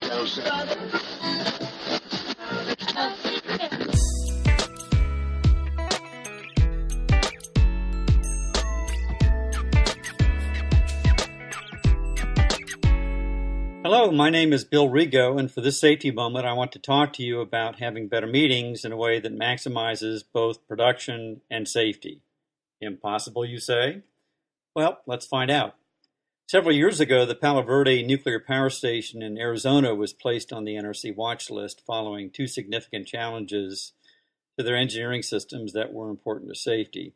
Hello, my name is Bill Rigot, and for this safety moment, I want to talk to you about having better meetings in a way that maximizes both production and safety. Impossible, you say? Well, let's find out. Several years ago, the Palo Verde nuclear power station in Arizona was placed on the NRC watch list following two significant challenges to their engineering systems that were important to safety.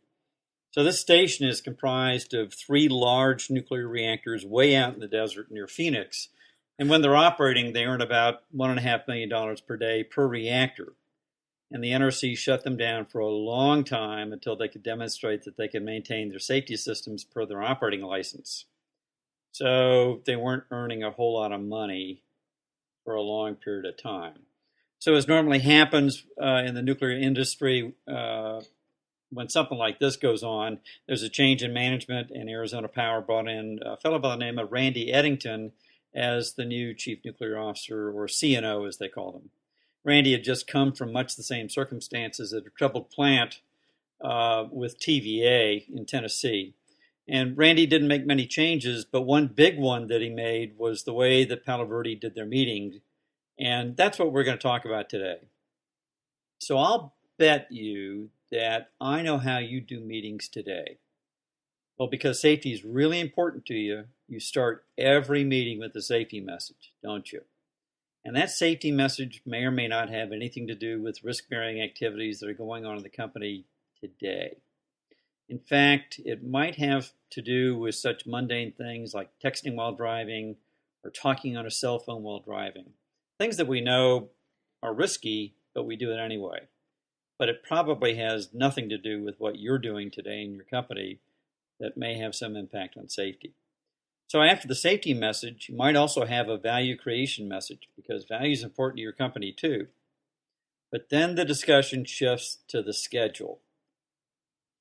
So this station is comprised of three large nuclear reactors way out in the desert near Phoenix. And when they're operating, they earn about $1.5 million per day per reactor. And the NRC shut them down for a long time until they could demonstrate that they could maintain their safety systems per their operating license. So they weren't earning a whole lot of money for a long period of time. So as normally happens in the nuclear industry, when something like this goes on, there's a change in management, and Arizona Power brought in a fellow by the name of Randy Eddington as the new Chief Nuclear Officer, or CNO as they call them. Randy had just come from much the same circumstances at a troubled plant with TVA in Tennessee. And Randy didn't make many changes, but one big one that he made was the way that Palo Verde did their meetings. And that's what we're going to talk about today. So I'll bet you that I know how you do meetings today. Well, because safety is really important to you, you start every meeting with a safety message, don't you? And that safety message may or may not have anything to do with risk-bearing activities that are going on in the company today. In fact, it might have to do with such mundane things like texting while driving or talking on a cell phone while driving. Things that we know are risky, but we do it anyway. But it probably has nothing to do with what you're doing today in your company that may have some impact on safety. So after the safety message, you might also have a value creation message, because value is important to your company too. But then the discussion shifts to the schedule.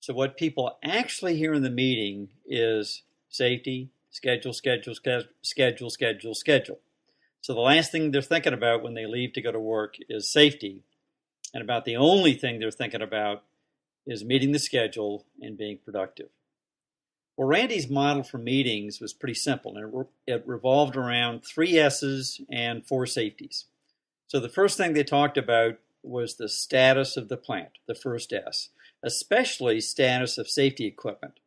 So what people actually hear in the meeting is safety, schedule, schedule, schedule, schedule, schedule. So the last thing they're thinking about when they leave to go to work is safety. And about the only thing they're thinking about is meeting the schedule and being productive. Well, Randy's model for meetings was pretty simple, and it revolved around 3 S's and 4 safeties. So the first thing they talked about was the status of the plant, the first S, especially status of safety equipment.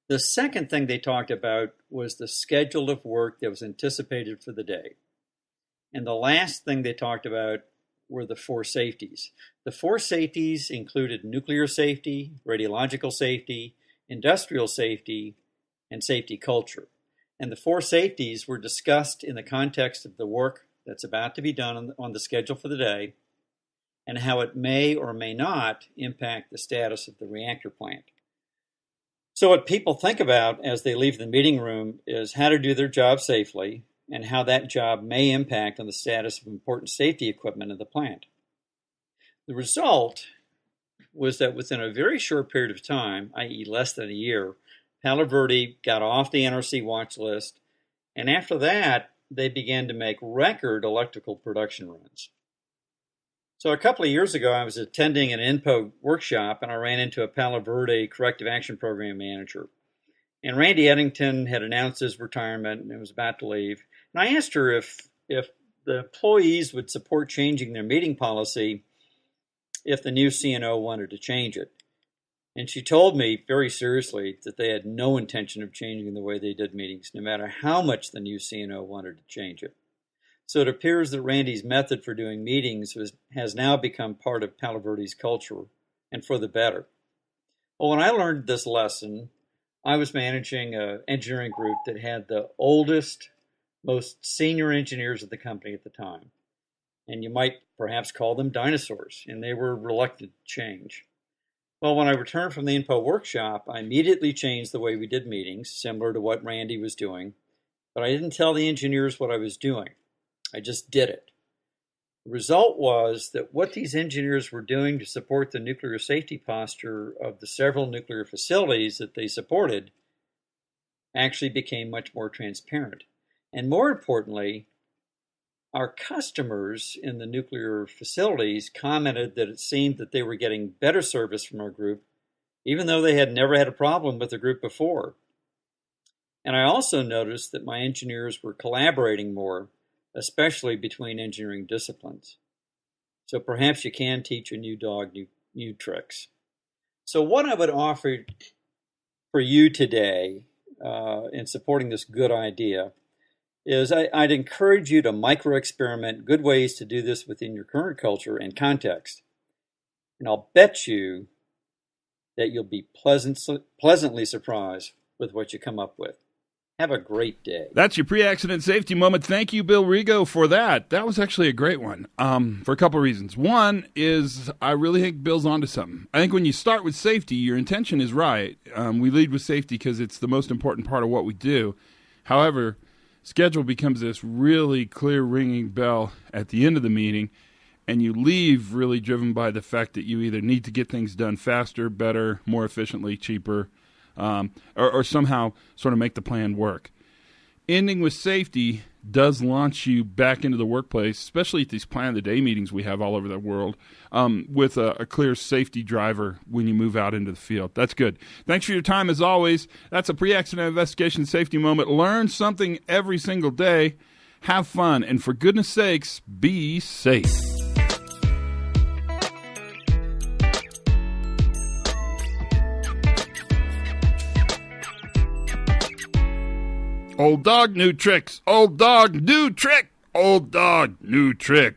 The second thing they talked about was the schedule of work that was anticipated for the day. And the last thing they talked about were the 4 safeties. The 4 safeties included nuclear safety, radiological safety, industrial safety, and safety culture. And the 4 safeties were discussed in the context of the work that's about to be done on the schedule for the day, and how it may or may not impact the status of the reactor plant. So what people think about as they leave the meeting room is how to do their job safely, and how that job may impact on the status of important safety equipment in the plant. The result was that within a very short period of time, i.e. less than a year, Palo Verde got off the NRC watch list, and after that, they began to make record electrical production runs. So a couple of years ago, I was attending an INPO workshop, and I ran into a Palo Verde Corrective Action Program manager. And Randy Eddington had announced his retirement and was about to leave. And I asked her if the employees would support changing their meeting policy if the new CNO wanted to change it. And she told me very seriously that they had no intention of changing the way they did meetings, no matter how much the new CNO wanted to change it. So it appears that Randy's method for doing meetings has now become part of Palo Verde's culture, and for the better. Well, when I learned this lesson, I was managing an engineering group that had the oldest, most senior engineers of the company at the time. And you might perhaps call them dinosaurs, and they were reluctant to change. Well, when I returned from the INPO workshop, I immediately changed the way we did meetings, similar to what Randy was doing, but I didn't tell the engineers what I was doing. I just did it. The result was that what these engineers were doing to support the nuclear safety posture of the several nuclear facilities that they supported actually became much more transparent. And more importantly, Our customers in the nuclear facilities commented that it seemed that they were getting better service from our group, even though they had never had a problem with the group before. And I also noticed that my engineers were collaborating more, especially between engineering disciplines. So perhaps you can teach a new dog new tricks. So what I would offer for you today in supporting this good idea is I'd encourage you to micro-experiment good ways to do this within your current culture and context. And I'll bet you that you'll be pleasantly surprised with what you come up with. Have a great day. That's your pre-accident safety moment. Thank you, Bill Rigot, for that. That was actually a great one for a couple of reasons. One is I really think Bill's onto something. I think when you start with safety, your intention is right. We lead with safety because it's the most important part of what we do. However, schedule becomes this really clear ringing bell at the end of the meeting, and you leave really driven by the fact that you either need to get things done faster, better, more efficiently, cheaper, or somehow sort of make the plan work. Ending with safety does launch you back into the workplace, especially at these plan of the day meetings we have all over the world, with a clear safety driver when you move out into the field. That's good. Thanks for your time as always. That's a pre-accident investigation safety moment. Learn something every single day. Have fun. And for goodness sakes, be safe. Old dog, new tricks. Old dog, new trick. Old dog, new trick.